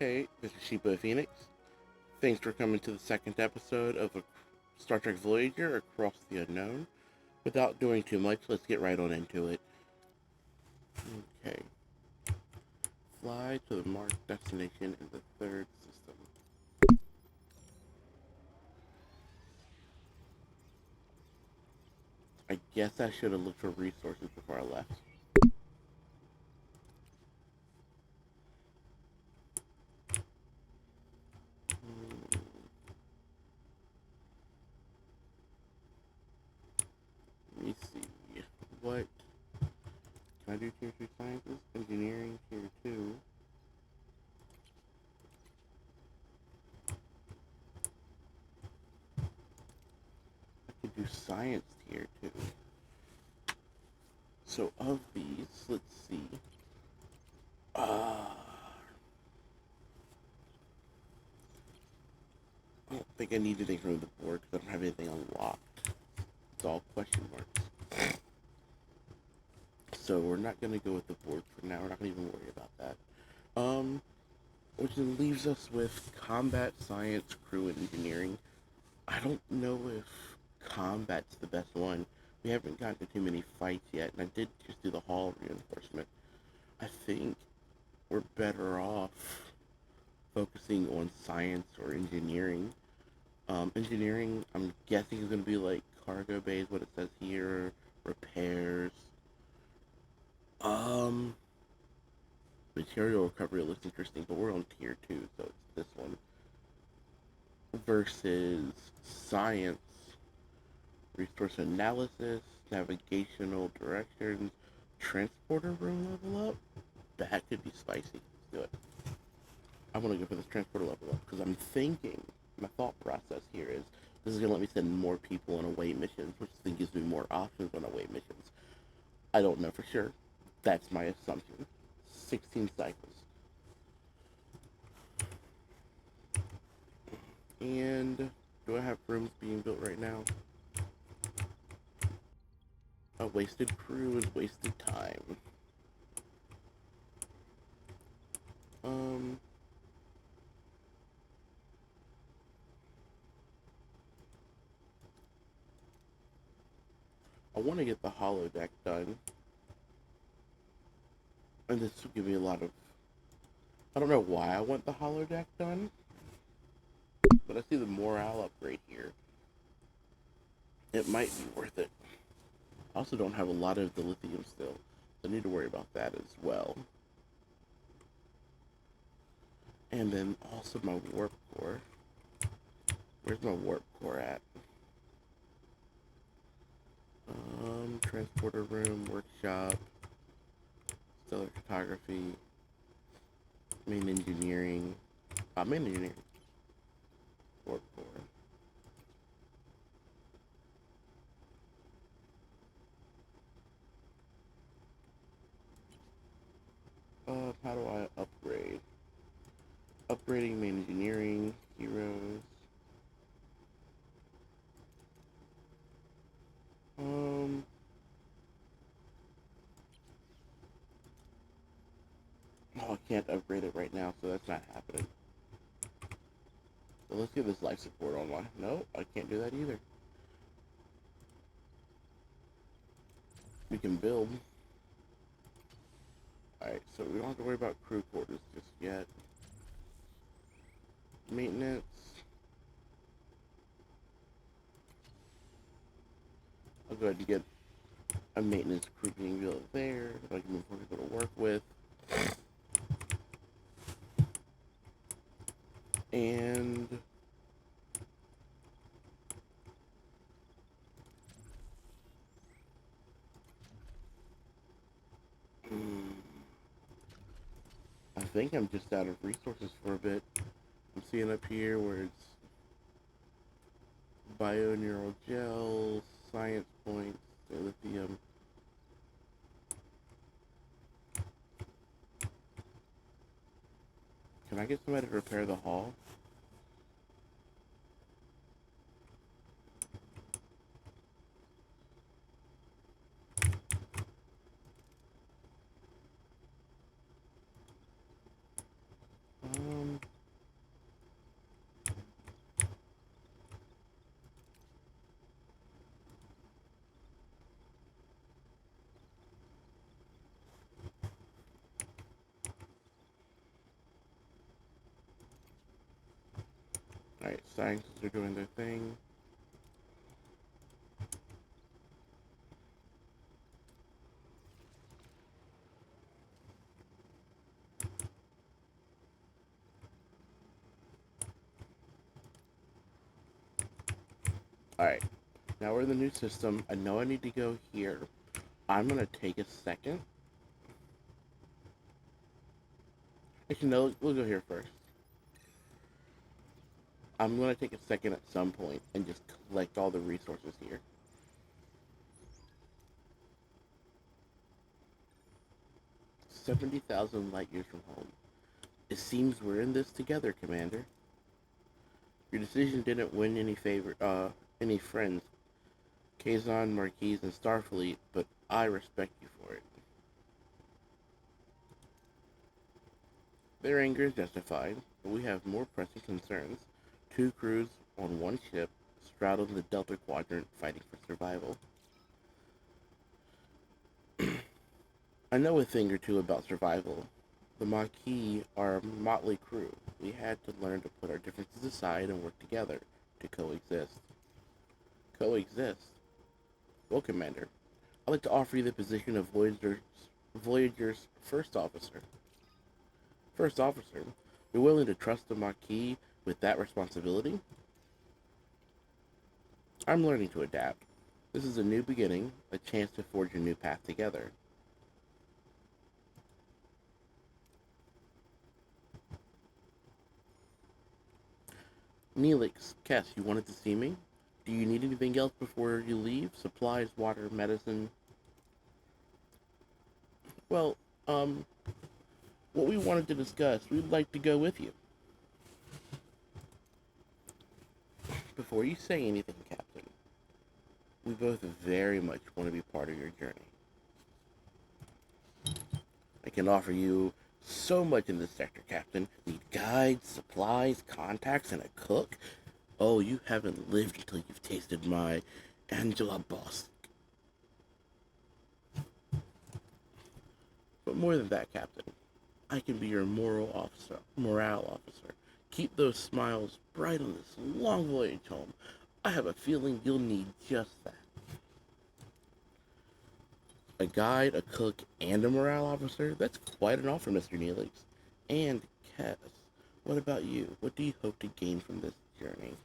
Hey, this is Sheepa Phoenix. Thanks for coming to the second episode of Star Trek Voyager Across the Unknown. Without doing too much, let's get right on into it. Okay. Fly to the marked destination in the third system. I guess I should have looked for resources before I left. Let me see. What can I do? Tier 2 sciences? Engineering, tier 2. I could do science tier 2. So of these, let's see. I don't think I need anything from the board because I don't have anything unlocked. It's all question marks. So we're not going to go with the board for now. We're not going to even worry about that. Which then leaves us with combat, science, crew, and engineering. I don't know if combat's the best one. We haven't gotten to too many fights yet, and I did just do the hall reinforcement. I think we're better off focusing on science or engineering. Engineering, I'm guessing, is going to be like cargo bays, what it says here, repairs. Um, Material recovery looks interesting, but we're on tier 2, so it's this one. Versus science, resource analysis, navigational directions, transporter room level up. That could be spicy. Let's do it. I want to go for this transporter level up because I'm thinking, my thought process here is this is going to let me send more people on away missions, which then gives me more options on away missions. I don't know for sure. That's my assumption. 16 cycles. And do I have rooms being built right now? A wasted crew is wasted time. Um, I want to get the holodeck done. And this will give me a lot of... I don't know why I want the holodeck done, but I see the morale upgrade here. It might be worth it. I also don't have a lot of the lithium still, so I need to worry about that as well. And then also my warp core. Where's my warp core at? Transporter room, workshop, stellar photography, main engineering. Main engineering. Warp core. How do I upgrade? Upgrading main engineering, heroes. Oh, I can't upgrade it right now, so that's not happening. So let's get this life support online. No, I can't do that either. We can build. Alright, so we don't have to worry about crew quarters just yet. Maintenance. I'll go ahead and get a maintenance crew being built there. So I can move more people to work with. And I think I'm just out of resources for a bit. I'm seeing up here where it's bioneural gels, science points, lithium. Can I get somebody to repair the hall? Alright, scientists are doing their thing. Alright, now we're in the new system. I know I need to go here. I'm gonna take a second. Actually, no, we'll go here first. I'm gonna take a second at some point and just collect all the resources here. 70,000 light years from home. It seems we're in this together, Commander. Your decision didn't win any friends, Kazon, Marquise, and Starfleet, but I respect you for it. Their anger is justified, but we have more pressing concerns. Two crews on one ship, straddled in the Delta Quadrant, fighting for survival. I know a thing or two about survival. The Maquis are a motley crew. We had to learn to put our differences aside and work together to coexist. Coexist? Well, Commander, I'd like to offer you the position of Voyager's first officer. First officer? You're willing to trust the Maquis with that responsibility? I'm learning to adapt. This is a new beginning, a chance to forge a new path together. Neelix, Kess, you wanted to see me? Do you need anything else before you leave? Supplies, water, medicine? Well, what we wanted to discuss, we'd like to go with you. Before you say anything, Captain, we both very much want to be part of your journey. I can offer you so much in this sector, Captain. Need guides, supplies, contacts, and a cook? Oh, you haven't lived until you've tasted my Angela Boss. But more than that, Captain, I can be your morale officer. Keep those smiles bright on this long voyage home. I have a feeling you'll need just that. A guide, a cook, and a morale officer? That's quite an offer, Mr. Neelix. And, Cass, what about you? What do you hope to gain from this journey?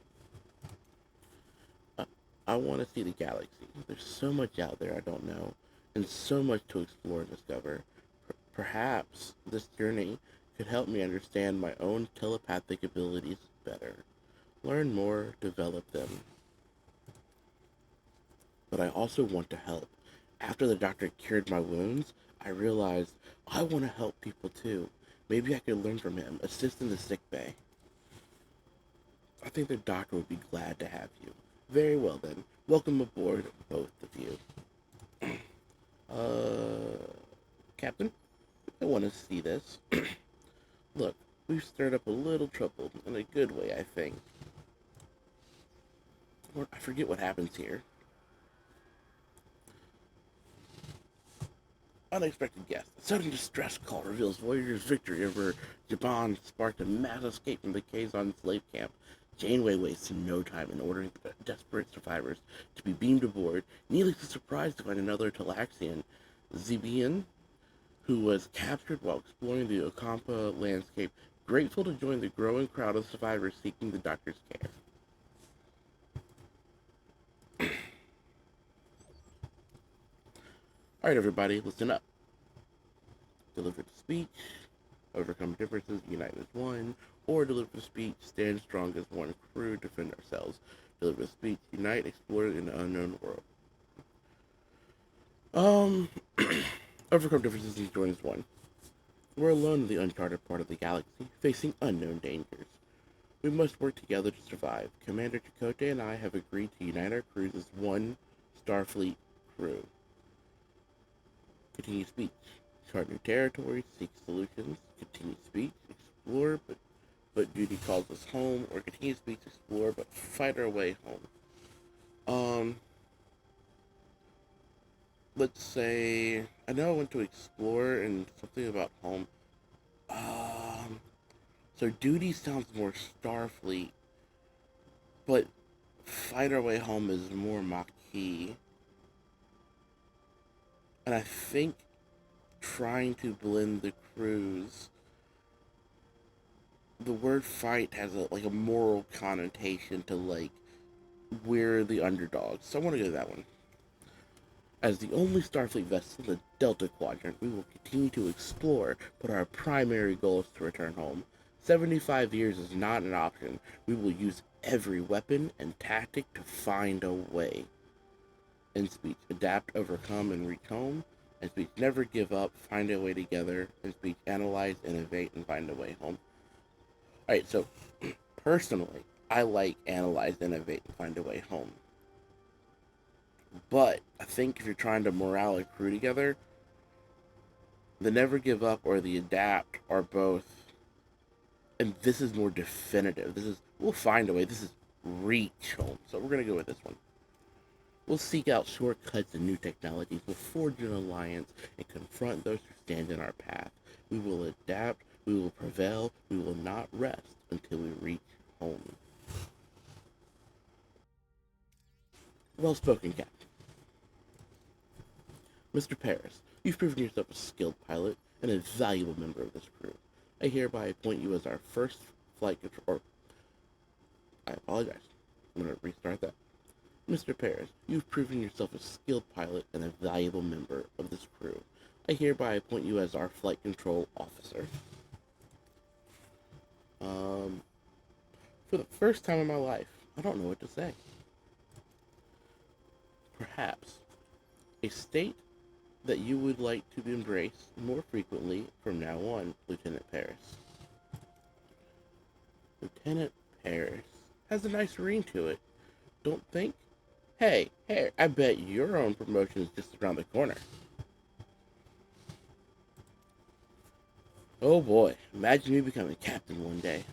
I want to see the galaxy. There's so much out there I don't know, and so much to explore and discover. Perhaps this journey could help me understand my own telepathic abilities better. Learn more, develop them. But I also want to help. After the doctor cured my wounds, I realized I want to help people too. Maybe I could learn from him, assist in the sick bay. I think the doctor would be glad to have you. Very well then. Welcome aboard, both of you. Captain, I want to see this. Look, we've stirred up a little trouble, in a good way, I think. Or I forget what happens here. Unexpected guest. A sudden distress call reveals Voyager's victory over Japan sparked a mass escape from the Kazon slave camp. Janeway wastes no time in ordering the desperate survivors to be beamed aboard. Neelix is surprised to find another Talaxian, Zebian, who was captured while exploring the Okampa landscape, grateful to join the growing crowd of survivors seeking the doctor's care. Alright, everybody, listen up. Deliver the speech, overcome differences, unite as one, or deliver the speech, stand strong as one crew, defend ourselves. Deliver the speech, unite, explore in an unknown world. Overcome differences and join as one. We're alone in the uncharted part of the galaxy, facing unknown dangers. We must work together to survive. Commander Chakotay and I have agreed to unite our crews as one Starfleet crew. Continue speech. Chart new territories, seek solutions. Continue speech. Explore, but duty calls us home. Or continue speech, explore, but fight our way home. Let's say I know I want to explore and something about home. So duty sounds more Starfleet, but Find Our Way Home is more Maquis. And I think trying to blend the crews, the word fight has a moral connotation to like we're the underdogs. So I want to go to that one. As the only Starfleet vessel in the Delta Quadrant, we will continue to explore, but our primary goal is to return home. 75 years is not an option. We will use every weapon and tactic to find a way. In speech, adapt, overcome, and reach home. In speech, never give up, find a way together. In speech, analyze, innovate, and find a way home. Alright, so personally, I like analyze, innovate, and find a way home. But I think if you're trying to morale a crew together, the never give up or the adapt are both, and this is more definitive. This is we'll find a way. This is reach home. So we're gonna go with this one. We'll seek out shortcuts and new technologies. We'll forge an alliance and confront those who stand in our path. We will adapt. We will prevail. We will not rest until we reach home. Well spoken, Captain. Mr. Paris, you've proven yourself a skilled pilot and a valuable member of this crew. I hereby appoint you as our first flight control. Or, I apologize. I'm going to restart that. Mr. Paris, you've proven yourself a skilled pilot and a valuable member of this crew. I hereby appoint you as our flight control officer. For the first time in my life, I don't know what to say. Perhaps a state that you would like to embrace more frequently from now on, Lieutenant Paris. Lieutenant Paris has a nice ring to it, don't think? Hey, I bet your own promotion is just around the corner. Oh boy, imagine me becoming captain one day.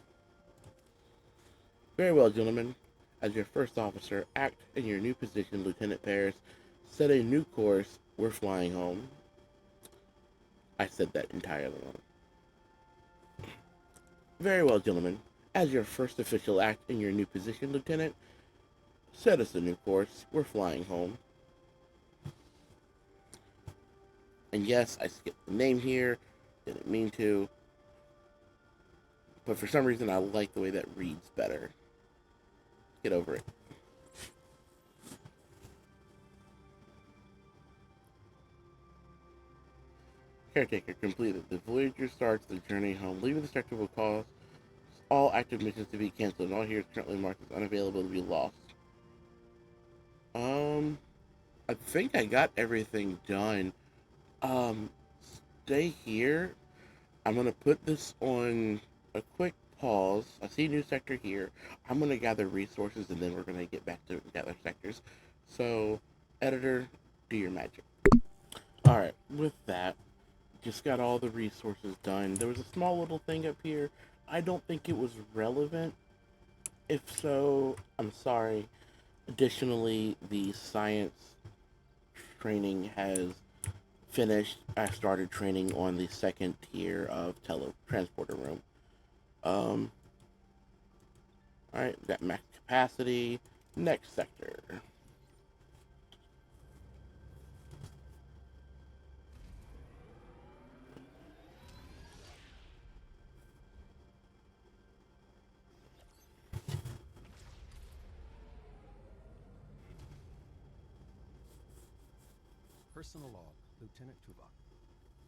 Very well, gentlemen. As your first officer, act in your new position, Lieutenant Paris. Set a new course. We're flying home. I said that entirely wrong. Very well, gentlemen. As your first official act in your new position, Lieutenant, set us a new course. We're flying home. And yes, I skipped the name here. Didn't mean to. But for some reason, I like the way that reads better. Get over it. Caretaker completed. The Voyager starts the journey home. Leaving the sector will cause all active missions to be canceled, and all here is currently marked as unavailable to be lost. I think I got everything done. Um, Stay here. I'm gonna put this on a quick pause. I see a new sector here. I'm gonna gather resources, and then we're gonna get back to the other sectors. So, editor, do your magic. All right. With that, just got all the resources done. There was a small little thing up here. I don't think it was relevant. If so, I'm sorry. Additionally, the science training has finished. I started training on the second tier of transporter room. Um, Alright, got max capacity. Next sector. Personal log, Lieutenant Tuvok.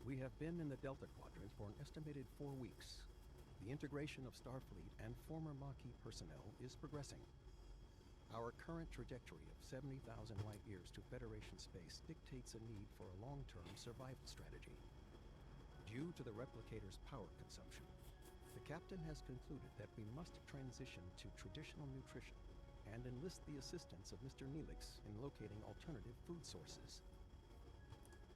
We have been in the Delta Quadrant for an estimated 4 weeks. The integration of Starfleet and former Maquis personnel is progressing. Our current trajectory of 70,000 light-years to Federation space dictates a need for a long-term survival strategy. Due to the replicator's power consumption, the captain has concluded that we must transition to traditional nutrition and enlist the assistance of Mr. Neelix in locating alternative food sources.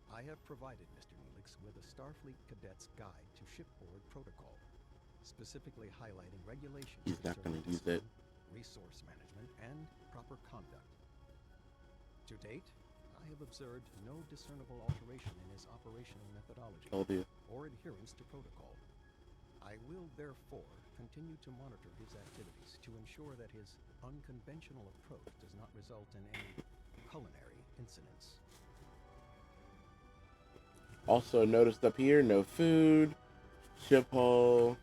I have provided Mr. Neelix with a Starfleet Cadet's Guide to Shipboard Protocol, specifically highlighting regulations He's not going to use it. resource management, and proper conduct. To date, I have observed no discernible alteration in his operational methodology Told you. or adherence to protocol. I will therefore continue to monitor his activities to ensure that his unconventional approach does not result in any culinary incidents. Also noticed up here, no food, ship hull,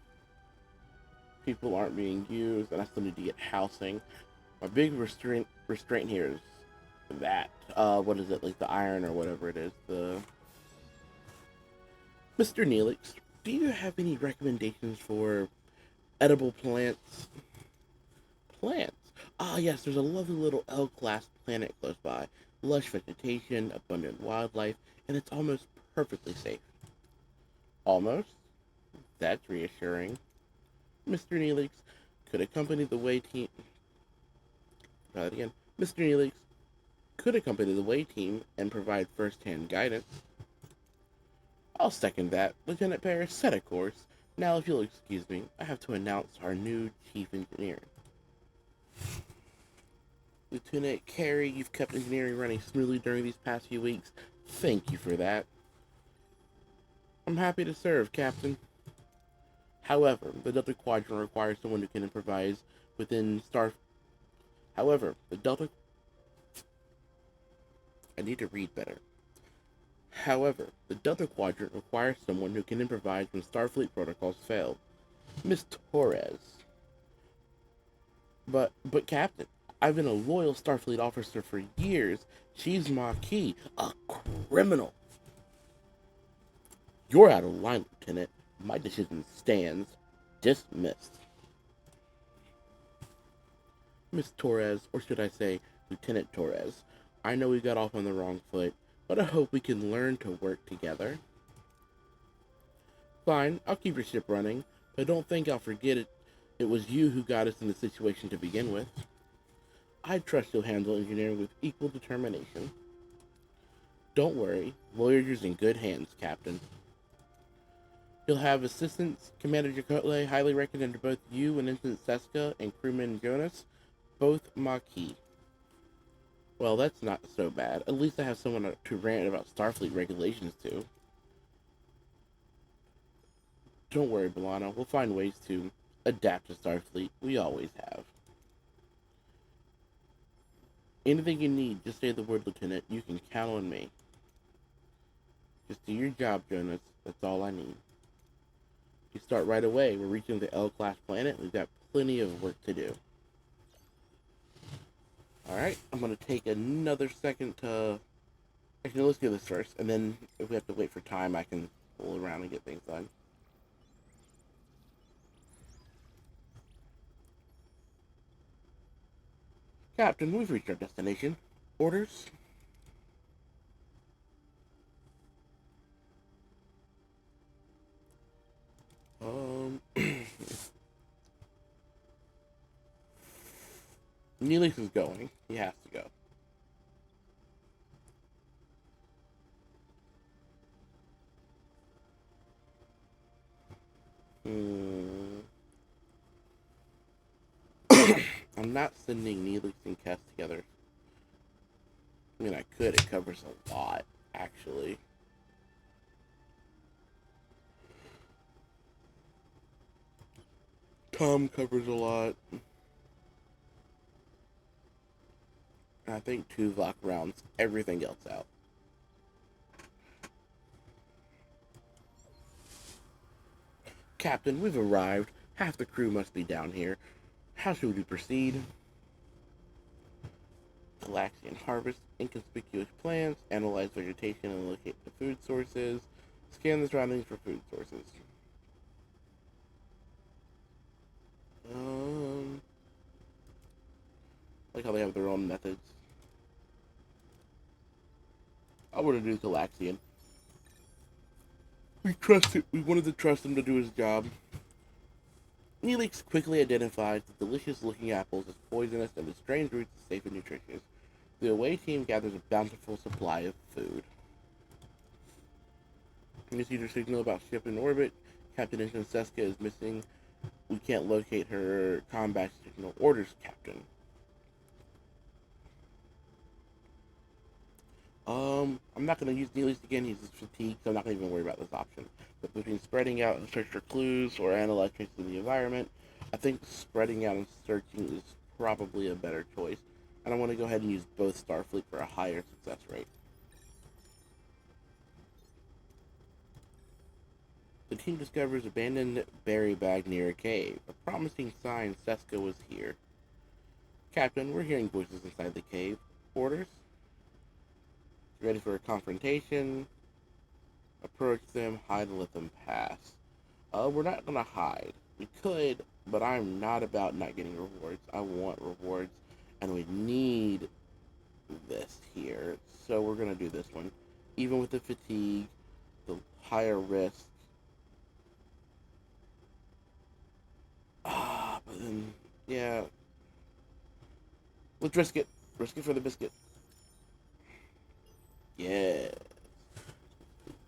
people aren't being used, and I still need to get housing. My big restraint here is that. What is it, like the iron or whatever it is? The Mr. Neelix, do you have any recommendations for edible plants? Plants? Ah, yes, there's a lovely little L-class planet close by. Lush vegetation, abundant wildlife, and it's almost perfectly safe. Almost? That's reassuring. Mr. Neelix could accompany the way team. Try that again. Mr. Neelix could accompany the way team and provide first-hand guidance. I'll second that. Lieutenant Paris, set a course. Now, if you'll excuse me, I have to announce our new chief engineer. Lieutenant Carey, you've kept engineering running smoothly during these past few weeks. Thank you for that. I'm happy to serve, Captain. However, the Delta Quadrant requires someone who can improvise within Star. However, the Delta. I need to read better. However, the Delta Quadrant requires someone who can improvise when Starfleet protocols fail. Miss Torres. But Captain, I've been a loyal Starfleet officer for years. She's Maquis, a criminal. You're out of line, Lieutenant. My decision stands. Dismissed. Miss Torres, or should I say, Lieutenant Torres, I know we got off on the wrong foot, but I hope we can learn to work together. Fine, I'll keep your ship running, but don't think I'll forget it. It was you who got us in the situation to begin with. I trust you'll handle engineering with equal determination. Don't worry, Voyager's in good hands, Captain. You'll have assistants, Commander Jacote, highly recommended both you and Ensign Seska and crewman Jonas, both Maquis. Well, that's not so bad. At least I have someone to rant about Starfleet regulations to. Don't worry, B'Elanna. We'll find ways to adapt to Starfleet. We always have. Anything you need, just say the word, Lieutenant. You can count on me. Just do your job, Jonas. That's all I need. You start right away. We're reaching the L-class planet. We've got plenty of work to do. Alright, I'm going to take another second to... Actually, let's do this first. And then, if we have to wait for time, I can pull around and get things done. Captain, we've reached our destination. Orders? Neelix is going. He has to go. I'm not sending Neelix and Kess together. I mean, I could. It covers a lot, actually. Tom covers a lot. I think Tuvok rounds everything else out. Captain, we've arrived. Half the crew must be down here. How should we proceed? Galaxian harvest inconspicuous plants, analyze vegetation and locate the food sources, scan the surroundings for food sources. Like how they have their own methods. I want to do Galaxian. We trust it. We wanted to trust him to do his job. Neelix quickly identifies the delicious-looking apples as poisonous and the strange roots as safe and nutritious. The away team gathers a bountiful supply of food. Receiver signal about ship in orbit. Captain Ensign Seska is missing. We can't locate her combat signal. Orders, Captain. I'm not going to use Neely's again. He's fatigued, so I'm not going to even worry about this option. But between spreading out and search for clues or analyzing the environment, I think spreading out and searching is probably a better choice. And I want to go ahead and use both Starfleet for a higher success rate. The team discovers abandoned berry bag near a cave. A promising sign Seska was here. Captain, we're hearing voices inside the cave. Orders? Ready for a confrontation? Approach them, hide, and let them pass. We're not gonna hide. We could, but I'm not about not getting rewards. I want rewards, and we need this here. So we're gonna do this one. Even with the fatigue, the higher risk. But then, yeah. Let's risk it. Risk it for the biscuit. Yeah.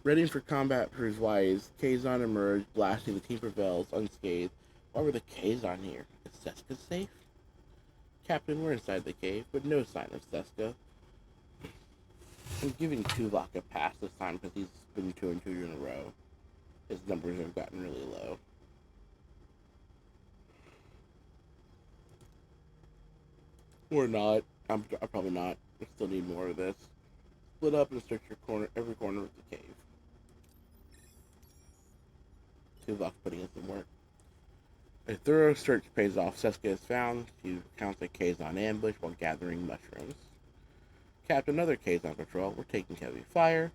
Ready for combat proves wise. Kazon emerged, blasting the team prevails unscathed. Why were the Kazon here? Is Seska safe? Captain, we're inside the cave, but no sign of Seska. I'm giving Tuvok a pass this time because he's been 2-2 in a row. His numbers have gotten really low. Or not. I'm probably not. I still need more of this. Split up and search every corner of the cave. Tuvok putting in some work. A thorough search pays off. Seska is found. She counts a Kazon ambush while gathering mushrooms. Captain, another Kazon patrol. We're taking heavy fire.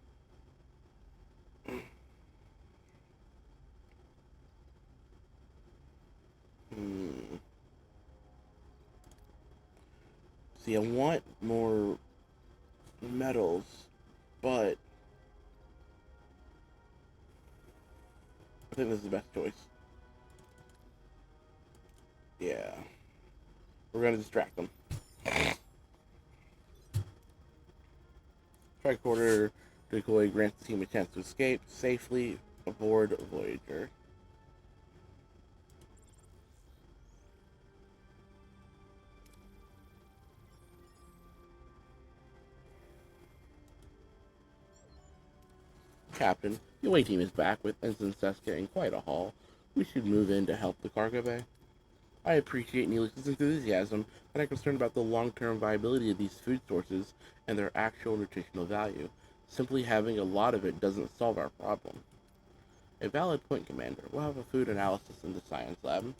See, I want more medals, but I think this is the best choice. Yeah. We're gonna distract them. Tricorder decoy grants the team a chance to escape safely aboard Voyager. Captain, the away team is back with Ensign Seska in quite a haul. We should move in to help the cargo bay. I appreciate Neely's enthusiasm, but I'm concerned about the long-term viability of these food sources and their actual nutritional value. Simply having a lot of it doesn't solve our problem. A valid point, Commander. We'll have a food analysis in the science lab.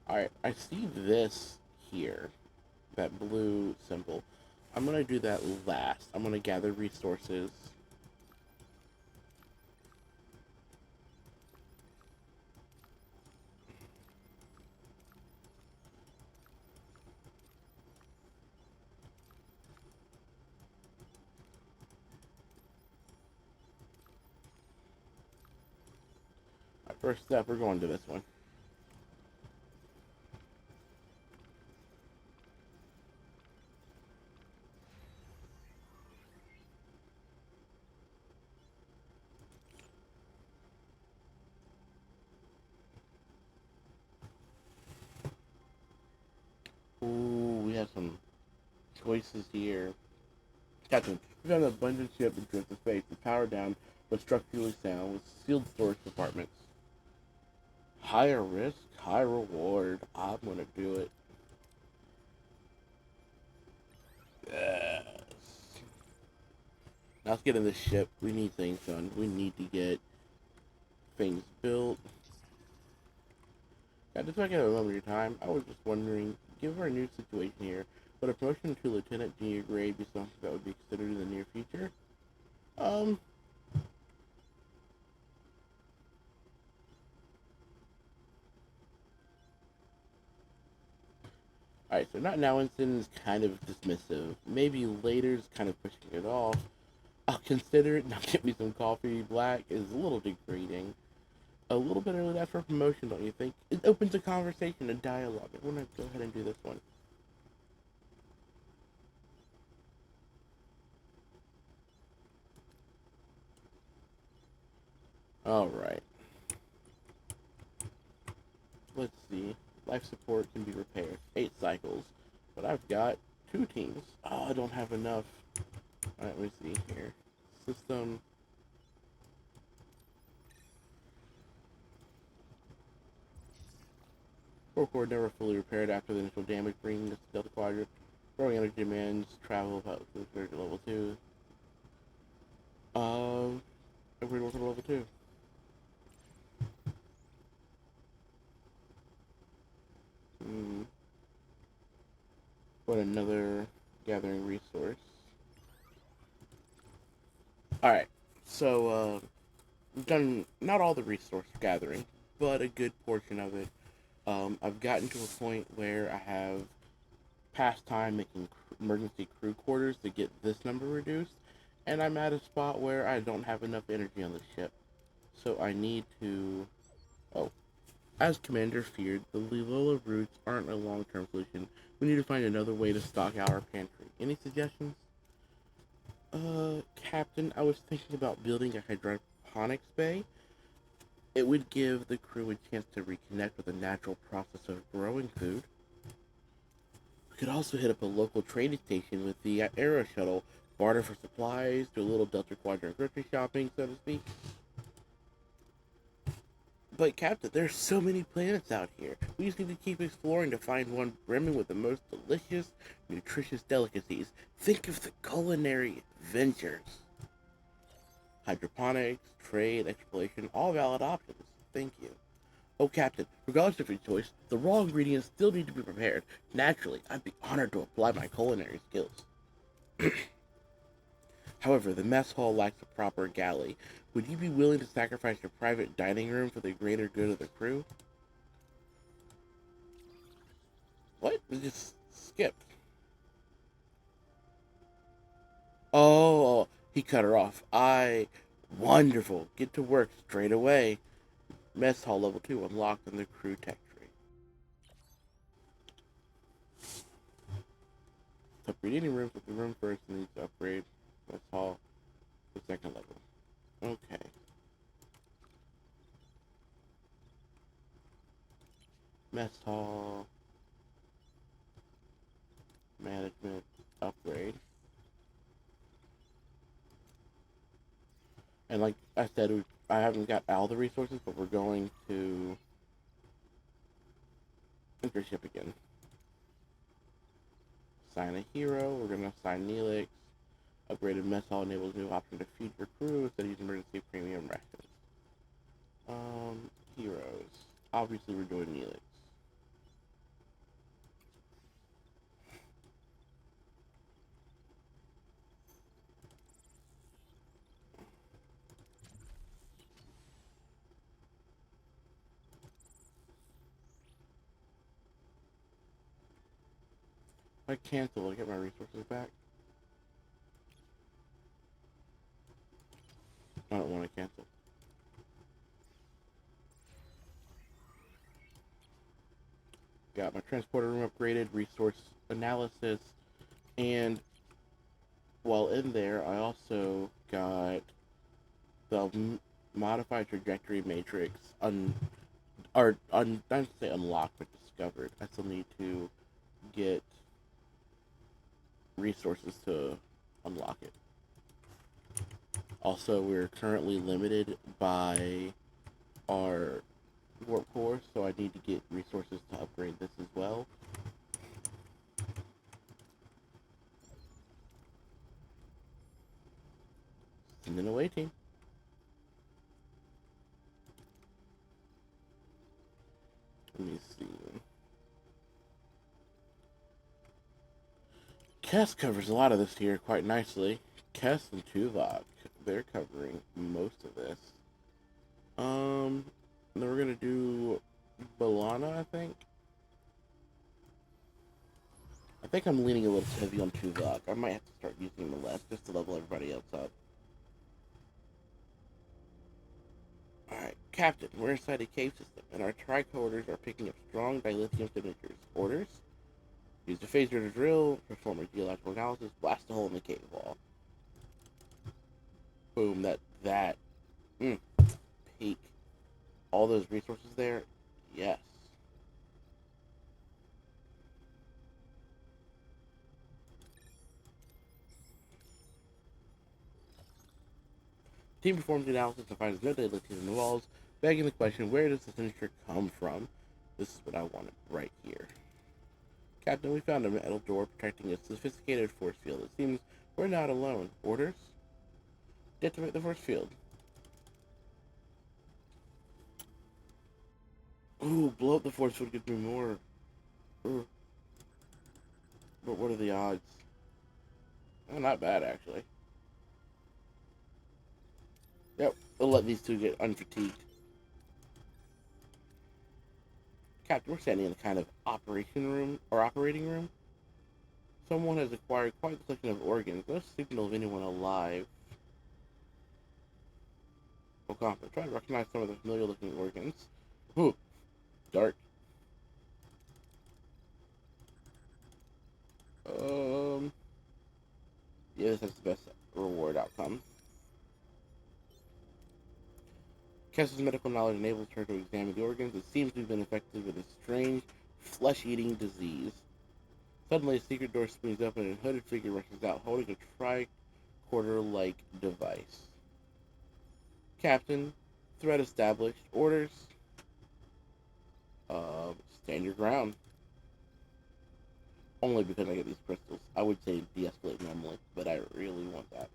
Alright, I see this here. That blue symbol. I'm going to do that last. I'm going to gather resources. Alright, first step, we're going to this one. Ooh, we have some choices here. Captain, we have an abundant ship in drift of space. The power down, but structurally sound with sealed storage compartments. Higher risk, high reward. I'm gonna do it. Yes. Now let's get in this ship. We need things done. We need to get things built. Yeah, just so I can have a moment of your time, I was just wondering, given our new situation here, would a promotion to Lieutenant Junior grade be something that would be considered in the near future? Um, Alright, so not now instant is kind of dismissive. Maybe later is kind of pushing it off. I'll consider it. Now get me some coffee. Black is a little degrading. A little bit early for promotion, don't you think? It opens a conversation, a dialogue. I want to go ahead and do this one. Alright. Let's see. Life support can be repaired. 8 cycles. But I've got Two teams. Oh, I don't have enough. Alright, let me see here. System. Core core never fully repaired after the initial damage, bringing this to Delta Quadrant. Growing energy demands, travel about to level 2. Upgrade work to level 2. Hmm. What another gathering resource. Alright, so, I've done not all the resource gathering, but a good portion of it. I've gotten to a point where I have past time making emergency crew quarters to get this number reduced, and I'm at a spot where I don't have enough energy on the ship. So I need to. Oh, as Commander feared, the Lilola routes aren't a long term solution. We need to find another way to stock our pantry. Any suggestions? Captain, I was thinking about building a hydroponics bay. It would give the crew a chance to reconnect with the natural process of growing food. We could also hit up a local trading station with the Aero Shuttle, barter for supplies, do a little Delta Quadrant grocery shopping, so to speak. But, Captain, there's so many planets out here. We just need to keep exploring to find one brimming with the most delicious, nutritious delicacies. Think of the culinary adventures. Hydroponics, trade, exploration, all valid options. Thank you. Oh, Captain, regardless of your choice, the raw ingredients still need to be prepared. Naturally, I'd be honored to apply my culinary skills. However, the mess hall lacks a proper galley. Would you be willing to sacrifice your private dining room for the greater good of the crew? What? It just skipped. Oh, he cut her off. Wonderful. Get to work straight away. Mess hall level 2 unlocked in the crew tech tree. Upgrade any rooms with the room first and needs to upgrade mess hall to second level. Okay. Mess hall. Management. Upgrade. And like I said, I haven't got all the resources, but we're going to internship again. Assign a hero. We're going to assign Neelix. Upgraded mess hall enables new option to feed your crew instead of using emergency premium rations. Heroes. Obviously, we're doing Neelix. If I cancel, will I get my resources back? I don't want to cancel. Got my transporter room upgraded, resource analysis, and while in there, I also got the modified trajectory matrix not to say unlocked, but discovered. I still need to get resources to unlock it. Also, we're currently limited by our warp core, so I need to get resources to upgrade this as well. Sending away, team. Let me see. Kess covers a lot of this here quite nicely. Kess and Tuvok, they're covering most of this. Then we're gonna do Balana, I think. I think I'm leaning a little heavy on Tuvok. I might have to start using him less just to level everybody else up. Alright, Captain, we're inside a cave system, and our tricorders are picking up strong dilithium signatures. Orders? Use the phaser to drill, perform a geological analysis, blast a hole in the cave wall. Boom, peak. All those resources there? Yes. Team performs the analysis and finds no data in the walls, begging the question, where does the signature come from? This is what I wanted right here. Captain, we found a metal door protecting a sophisticated force field. It seems we're not alone. Orders? Detonate the force field. Ooh, blow up the force field gives me more. Ooh. But what are the odds? Oh, not bad, actually. Yep, we'll let these two get unfatigued. Captain, we're standing in a kind of operation room, or operating room. Someone has acquired quite the collection of organs. No signal of anyone alive. Oh, confident. Try to recognize some of the familiar-looking organs. Ooh, dark. Yeah, this has the best reward outcome. Kessa's medical knowledge enables her to examine the organs. It seems to have been infected with a strange, flesh-eating disease. Suddenly, a secret door swings open and a hooded figure rushes out, holding a tricorder-like device. Captain, threat established. Orders. Stand your ground. Only because I get these crystals. I would say de-escalate normally, but I really want that.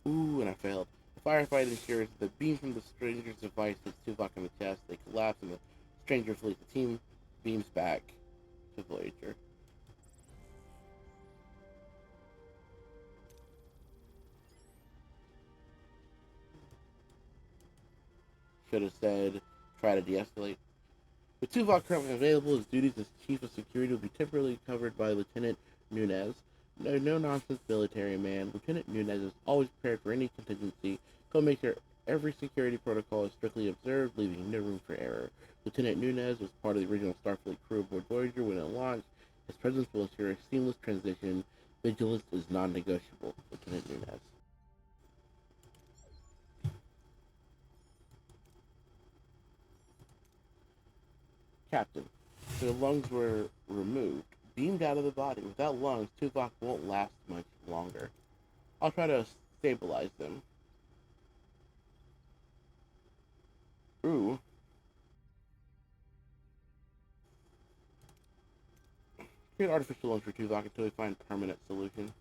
Ooh, and I failed. The firefight ensures the beam from the stranger's device hits Tuvok in the chest. They collapse and the stranger flees. The team beams back to Voyager. Should have said, try to de-escalate. With Tuvok currently available, his duties as Chief of Security will be temporarily covered by Lieutenant Nunez. No-nonsense military man, Lieutenant Nunez is always prepared for any contingency. He'll make sure every security protocol is strictly observed, leaving no room for error. Lieutenant Nunez was part of the original Starfleet crew aboard Voyager when it launched. His presence will ensure a seamless transition. Vigilance is non-negotiable. Lieutenant Nunez. Captain, their lungs were removed, beamed out of the body. Without lungs, Tuvok won't last much longer. I'll try to stabilize them. Ooh. Create artificial lungs for Tuvok until we find a permanent solution.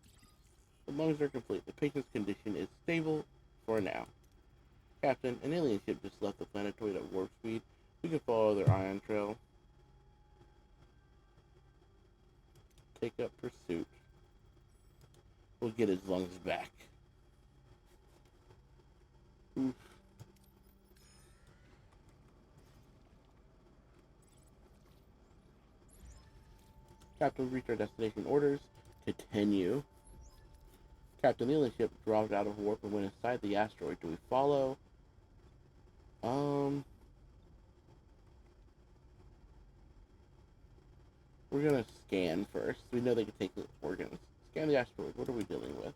The lungs are complete. The patient's condition is stable for now. Captain, an alien ship just left the planetoid at warp speed. We can follow their ion trail. Take up pursuit. We'll get his lungs back. Oof. Captain, reach our destination. Orders. Continue. Captain, the alien ship dropped out of warp and went inside the asteroid. Do we follow? We're gonna scan first. We know they can take the organs. Scan the asteroid. What are we dealing with?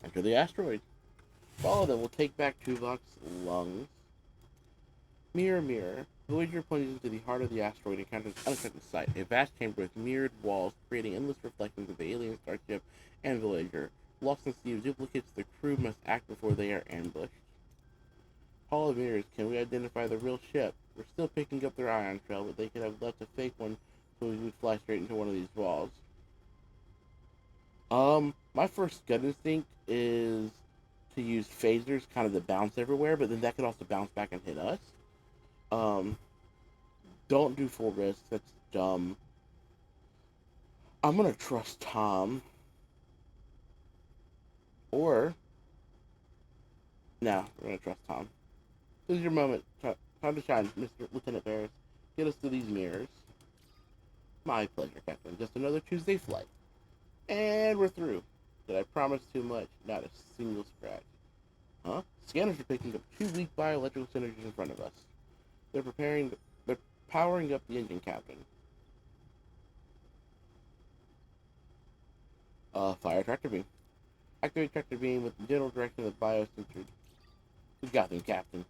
Enter the asteroid. Follow them. We'll take back Tuvok's lungs. Mirror, mirror. Voyager plunges into the heart of the asteroid and encounters an unexpected sight. A vast chamber with mirrored walls, creating endless reflections of the alien starship and Voyager. Lost in sea of duplicates, the crew must act before they are ambushed. Hall of Mirrors, can we identify the real ship? We're still picking up their ion trail, but they could have left a fake one so we would fly straight into one of these walls. My first gut instinct is to use phasers kind of to bounce everywhere, but then that could also bounce back and hit us. Um, don't do full risk. That's dumb. I'm gonna trust Tom. Or, no, we're gonna trust Tom. This is your moment. Time to shine, Mr. Lieutenant Ferris. Get us to these mirrors. My pleasure, Captain. Just another Tuesday flight. And we're through. Did I promise too much? Not a single scratch. Huh? Scanners are picking up two weak bioelectrical signatures in front of us. They're powering up the engine, Captain. Fire tractor beam. Activate tractor beam with the general direction of the biosensor. We got them, Captain.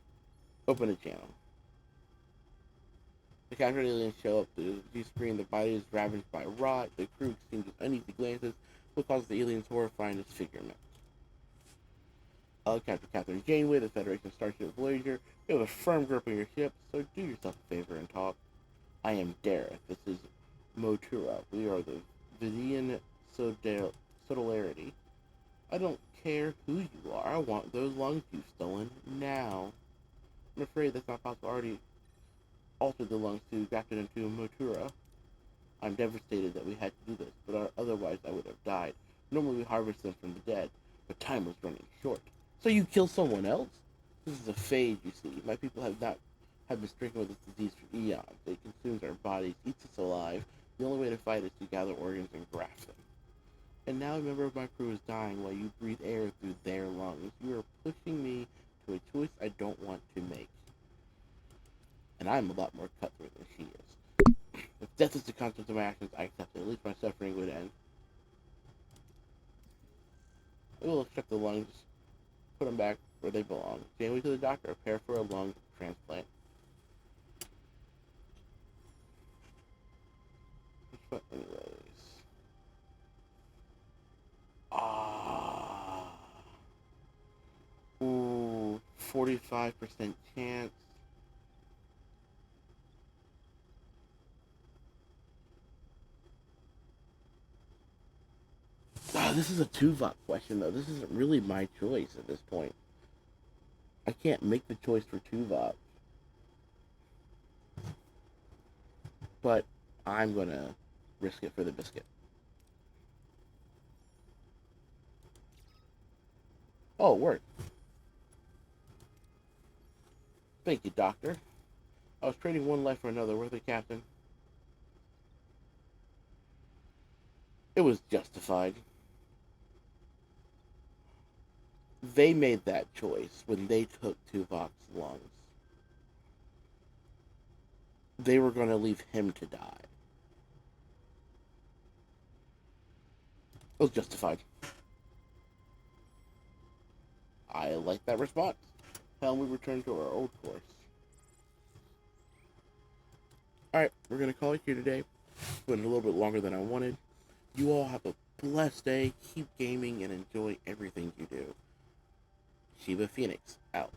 Open the channel. The captured aliens show up to the screen. The body is ravaged by rot. The crew exchanges uneasy glances, what causes the aliens' horrifying disfigurement. Captain Captain Janeway, the Federation starship Voyager. You have a firm grip on your ship, so do yourself a favor and talk. I am Dareth. This is Motura. We are the Vidian Sodolarity. I don't care who you are. I want those lungs you've stolen now. I'm afraid that's not possible. I already altered the lungs to graft it into Motura. I'm devastated that we had to do this, but otherwise I would have died. Normally we harvest them from the dead, but time was running short. So you kill someone else? This is a phase, you see. My people have been stricken with this disease for eons. It consumes our bodies, eats us alive. The only way to fight is to gather organs and graft them. And now a member of my crew is dying while you breathe air through their lungs. You are pushing me to a choice I don't want to make. And I'm a lot more cutthroat than she is. If death is the consequence of my actions, I accept it. At least my suffering would end. I will extract the lungs, put them back where they belong. Janeway to the doctor, prepare for a lung transplant. But anyways. Ah. Ooh, 45% chance. This is a Tuvok question, though. This isn't really my choice at this point. I can't make the choice for Tuvok. But I'm gonna risk it for the biscuit. Oh, it worked. Thank you, Doctor. I was trading one life for another. Worth it, Captain. It was justified. They made that choice when they took Tuvok's lungs. They were going to leave him to die. It was justified. I like that response. Hell, we return to our old course. Alright, we're going to call it here today. Went a little bit longer than I wanted. You all have a blessed day. Keep gaming and enjoy everything you do. Shiva Phoenix, out.